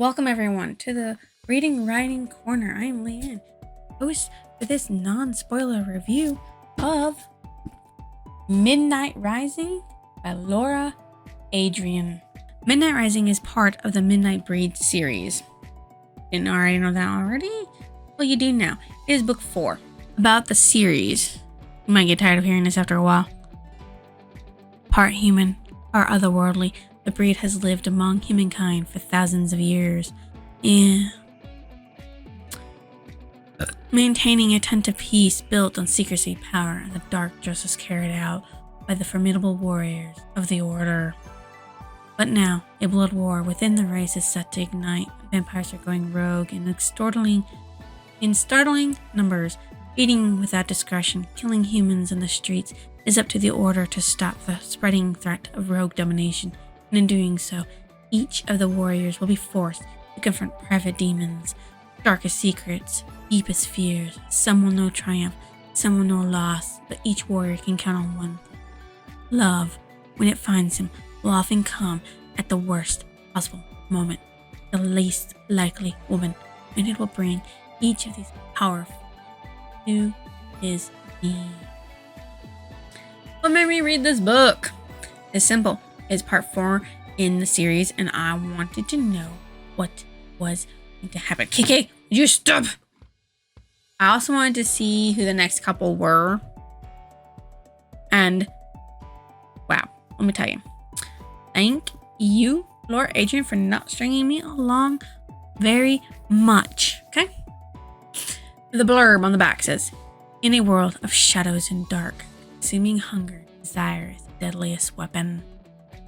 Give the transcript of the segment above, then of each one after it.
Welcome everyone to the Reading Writing Corner. I am Leanne, host for this non-spoiler review of Midnight Rising by Laura Adrian. Midnight Rising is part of the Midnight Breed series. Didn't already know that already? Well, you do now. It is book 4. About the series. You might get tired of hearing this after a while. Part human, part otherworldly, the breed has lived among humankind for thousands of years, maintaining a tent of peace built on secrecy, power, and the dark justice carried out by the formidable warriors of the Order. But now, a blood war within the race is set to ignite. Vampires are going rogue in startling numbers, feeding without discretion, killing humans in the streets. It is up to the Order to stop the spreading threat of rogue domination. And in doing so, each of the warriors will be forced to confront private demons, darkest secrets, deepest fears. Some will know triumph, some will know loss, but each warrior can count on one. Love, when it finds him, will often come at the worst possible moment, the least likely woman, and it will bring each of these powerful to his knees. What made me read this book? It's simple. It's part 4 in the series, and I wanted to know what was going to happen. KK, would you stop? I also wanted to see who the next couple were. And wow, let me tell you. Thank you, Laura Adrian, for not stringing me along very much. Okay? The blurb on the back says, in a world of shadows and dark, consuming hunger, desire is the deadliest weapon.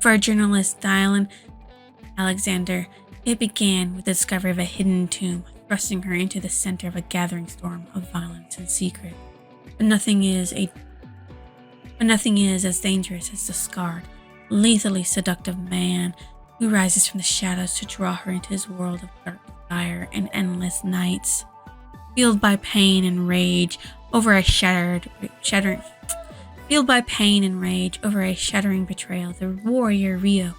For a journalist, Dylan Alexander, it began with the discovery of a hidden tomb, thrusting her into the center of a gathering storm of violence and secret. But nothing is as dangerous as the scarred, lethally seductive man who rises from the shadows to draw her into his world of dark desire and endless nights. Fueled by pain and rage over a shattering betrayal, the warrior Rio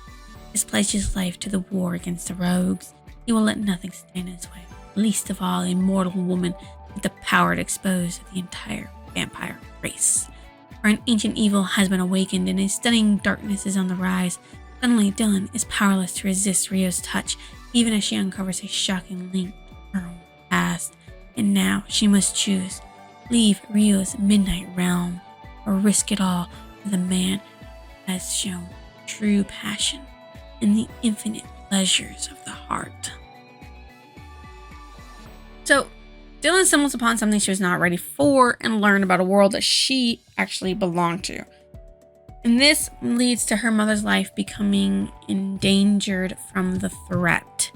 has pledged his life to the war against the rogues. He will let nothing stand in his way, least of all a mortal woman with the power to expose the entire vampire race. For an ancient evil has been awakened and a stunning darkness is on the rise. Suddenly, Dylan is powerless to resist Rio's touch, even as she uncovers a shocking link to her own past. And now she must choose: leave Rio's midnight realm or risk it all for the man who has shown true passion and the infinite pleasures of the heart. So, Dylan stumbles upon something she was not ready for and learned about a world that she actually belonged to. And this leads to her mother's life becoming endangered from the threat.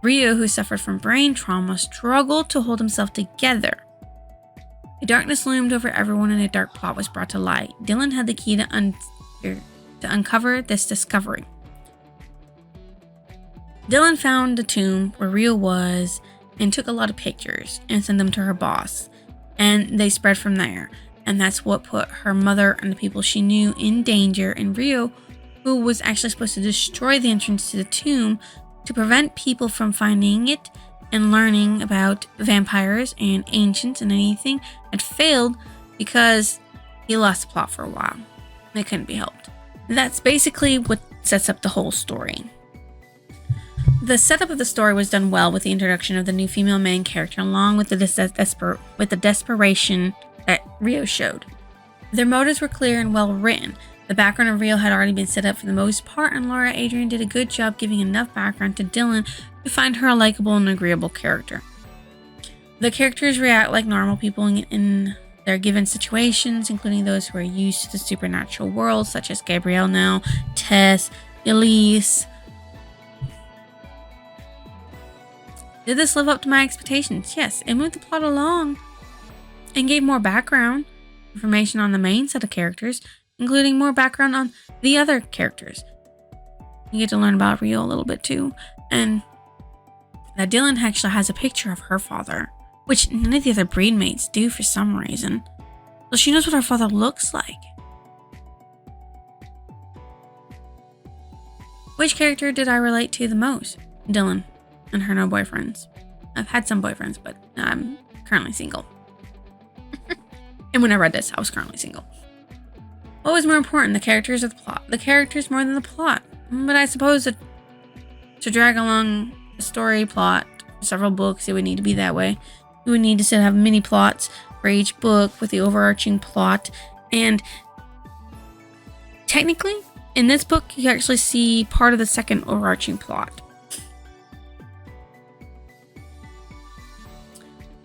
Rio, who suffered from brain trauma, struggled to hold himself together. A darkness loomed over everyone and a dark plot was brought to light. Dylan had the key to uncover this discovery. Dylan found the tomb where Rio was and took a lot of pictures and sent them to her boss. And they spread from there. And that's what put her mother and the people she knew in danger. And Rio, who was actually supposed to destroy the entrance to the tomb to prevent people from finding it and learning about vampires and ancients and anything, had failed because he lost the plot for a while. It couldn't be helped. That's basically what sets up the whole story. The setup of the story was done well with the introduction of the new female main character, along with the desperation that Rio showed. Their motives were clear and well written. The background of Rio had already been set up for the most part, and Laura Adrian did a good job giving enough background to Dylan to find her a likable and agreeable character. The characters react like normal people in their given situations, including those who are used to the supernatural world, such as Gabrielle now, Tess, Elise. Did this live up to my expectations? Yes, it moved the plot along and gave more background information on the main set of characters, including more background on the other characters. You get to learn about Rio a little bit too, and that Dylan actually has a picture of her father, which none of the other breed mates do for some reason. So she knows what her father looks like. Which character did I relate to the most? Dylan. and her no boyfriends. I've had some boyfriends, but I'm currently single. And when I read this, I was currently single. What was more important, the characters or the plot? The characters more than the plot. But I suppose that to drag along the story plot for several books, it would need to be that way. You would need to have mini plots for each book with the overarching plot. And technically, in this book, you actually see part of the second overarching plot.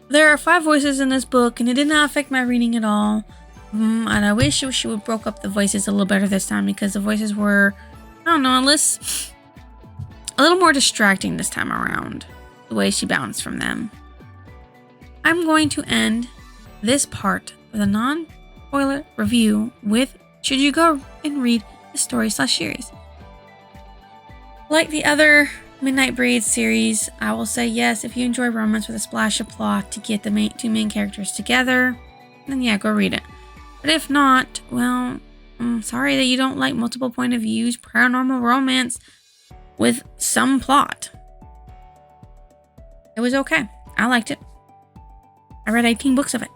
There are 5 voices in this book, and it did not affect my reading at all. And I wish she would broke up the voices a little better this time, because the voices were, I don't know, a little more distracting this time around, the way she bounced from them. I'm going to end this part with a non-spoiler review with should you go and read the story/series. Like the other Midnight Breed series, I will say yes, if you enjoy romance with a splash of plot to get the 2 main characters together, then yeah, go read it. But if not, well, I'm sorry that you don't like multiple point of views, paranormal romance with some plot. It was okay. I liked it. I read 18 books of it.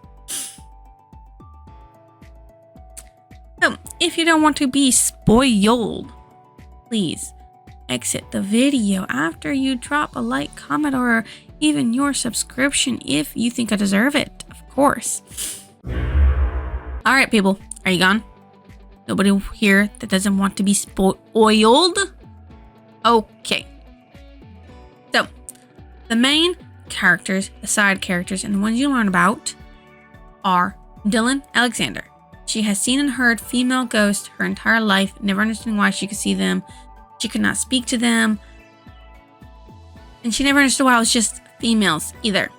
So, if you don't want to be spoiled, please exit the video after you drop a like, comment, or even your subscription if you think I deserve it, of course. Alright, people, are you gone? Nobody here that doesn't want to be spoiled? Okay. So, the main characters, the side characters, and the ones you learn about are Dylan Alexander. She has seen and heard female ghosts her entire life, never understanding why she could see them. She could not speak to them. And she never understood why it was just females either.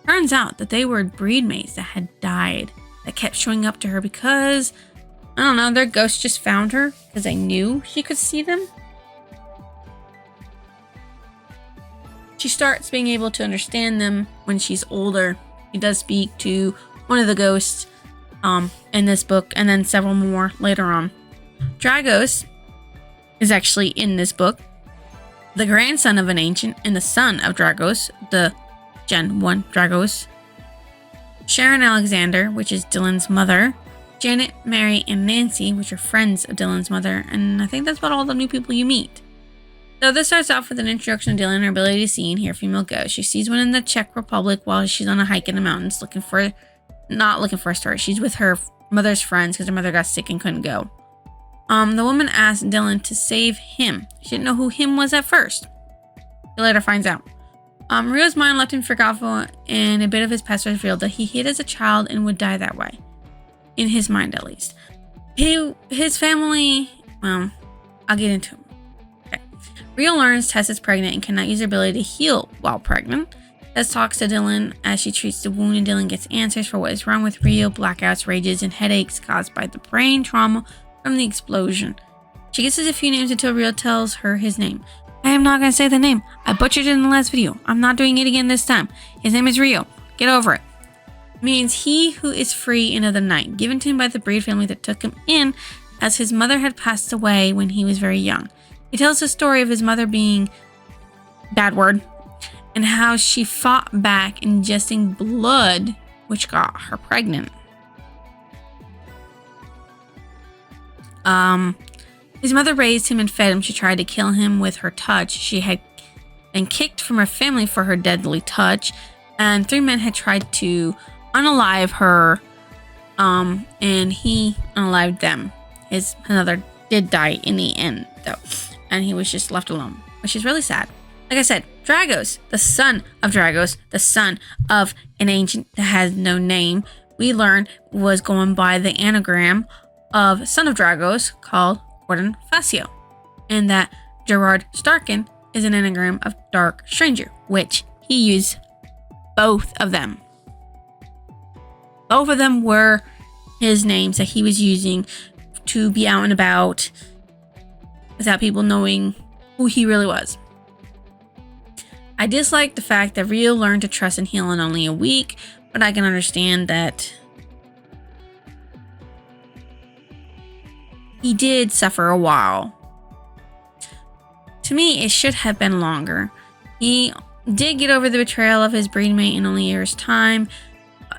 Turns out that they were breed mates that had died, that kept showing up to her because, I don't know, their ghosts just found her because they knew she could see them. She starts being able to understand them when she's older. She does speak to one of the ghosts in this book, and then several more later on. Dragos is actually in this book, the grandson of an ancient and the son of Dragos, the Gen 1 Dragos. Sharon Alexander, which is Dylan's mother. Janet, Mary, and Nancy, which are friends of Dylan's mother, and I think that's about all the new people you meet. So this starts off with an introduction to Dylan and her ability to see and hear female ghosts. She sees one in the Czech Republic while she's on a hike in the mountains not looking for a story. She's with her mother's friends because her mother got sick and couldn't go. The woman asked Dylan to save him. She didn't know who him was at first. She later finds out. Rio's mind left him forgetful, and a bit of his past was revealed that he hid as a child and would die that way. In his mind, at least. His family, well, I'll get into it. Okay. Rio learns Tess is pregnant and cannot use her ability to heal while pregnant. Tess talks to Dylan as she treats the wound, and Dylan gets answers for what is wrong with Rio, blackouts, rages, and headaches caused by the brain trauma from the explosion. She guesses a few names until Rio tells her his name. I am not going to say the name. I butchered it in the last video. I'm not doing it again this time. His name is Rio. Get over it. Means he who is free in of the night, given to him by the breed family that took him in as his mother had passed away when he was very young. He tells the story of his mother being, bad word, and how she fought back ingesting blood, which got her pregnant. His mother raised him and fed him. She tried to kill him with her touch. She had been kicked from her family for her deadly touch, and 3 men had tried to unalive her, and he unalived them. His mother did die in the end, though, and he was just left alone, which is really sad. Like I said, Dragos, the son of Dragos, the son of an ancient that has no name, we learned was going by the anagram of son of Dragos called Gordon Facio, and that Gerard Starkin is an anagram of Dark Stranger, which he used both of them. Both of them were his names that he was using to be out and about without people knowing who he really was. I dislike the fact that Rio learned to trust and heal in only a week, but I can understand that he did suffer a while. To me, it should have been longer. He did get over the betrayal of his breedmate in only a year's time,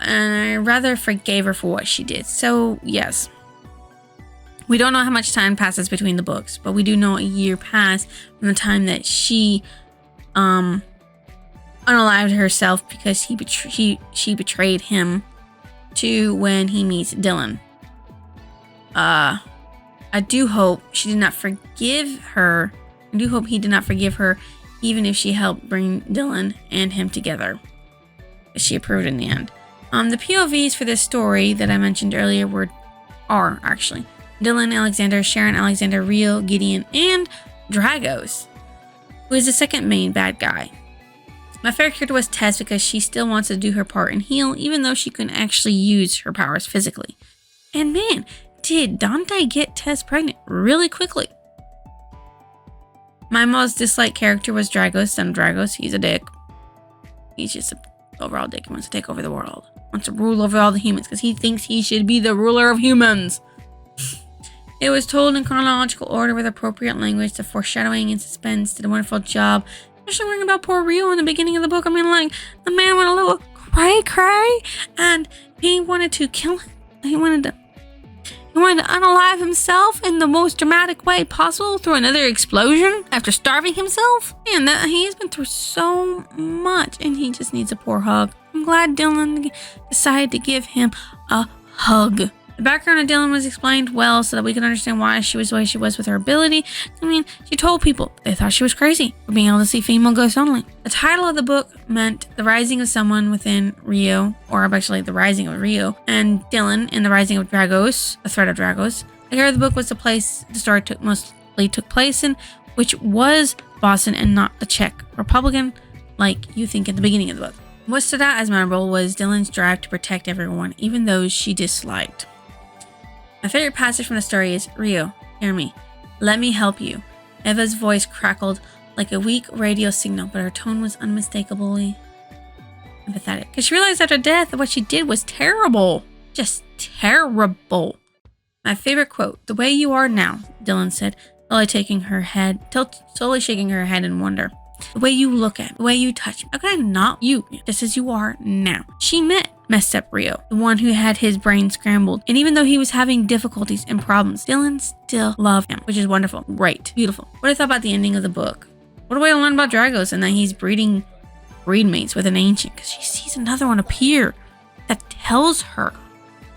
and I rather forgave her for what she did. So, yes. We don't know how much time passes between the books, but we do know a year passed from the time that she unalived herself because she betrayed him to when he meets Dylan. I do hope she did not forgive her. I do hope he did not forgive her, even if she helped bring Dylan and him together. She approved in the end. The POVs for this story that I mentioned earlier are actually Dylan Alexander, Sharon Alexander, Rio, Gideon, and Dragos, who is the second main bad guy. My favorite character was Tess because she still wants to do her part and heal, even though she couldn't actually use her powers physically. And man, did Dante get Tess pregnant really quickly. My most disliked character was Dragos, son of Dragos. He's a dick. He's just an overall dick. He wants to take over the world. Wants to rule over all the humans because he thinks he should be the ruler of humans. It was told in chronological order with appropriate language. The foreshadowing and suspense did a wonderful job. Especially worrying about poor Rio in the beginning of the book. I mean, like, the man went a little cray, and he wanted to kill him. He wanted to unalive himself in the most dramatic way possible through another explosion after starving himself. Man, he's been through so much, and he just needs a poor hug. I'm glad Dylan decided to give him a hug. The background of Dylan was explained well so that we could understand why she was the way she was with her ability. I mean, she told people they thought she was crazy for being able to see female ghosts only. The title of the book meant the rising of someone within Rio, or actually the rising of Rio, and Dylan in the rising of Dragos, the threat of Dragos. The care of the book was the place the story mostly took place in, which was Boston and not the Czech Republic, like you think at the beginning of the book. What stood out as memorable was Dylan's drive to protect everyone, even those she disliked. My favorite passage from the story is, Rio, hear me. Let me help you. Eva's voice crackled like a weak radio signal, but her tone was unmistakably empathetic. Because she realized after death that what she did was terrible. Just terrible. My favorite quote, the way you are now, Dylan said, slowly shaking her head in wonder. The way you look at me, the way you touch me. How could I not you, just as you are now? She messed up Rio, the one who had his brain scrambled. And even though he was having difficulties and problems, Dylan still loved him, which is wonderful. Great. Beautiful. What I thought about the ending of the book. What a way to learn about Dragos and that he's breeding breedmates with an ancient, because she sees another one appear that tells her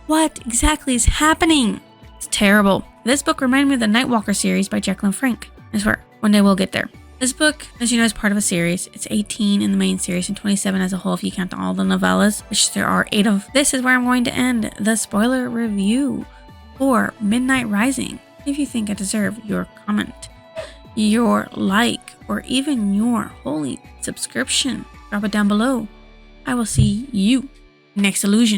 what exactly is happening. It's terrible. This book reminded me of the Nightwalker series by Jacqueline Frank. I swear, one day we'll get there. This book, as you know, is part of a series. It's 18 in the main series and 27 as a whole if you count all the novellas, which there are 8 of. This is where I'm going to end the spoiler review for Midnight Rising. If you think I deserve your comment, your like, or even your holy subscription, drop it down below. I will see you next illusion.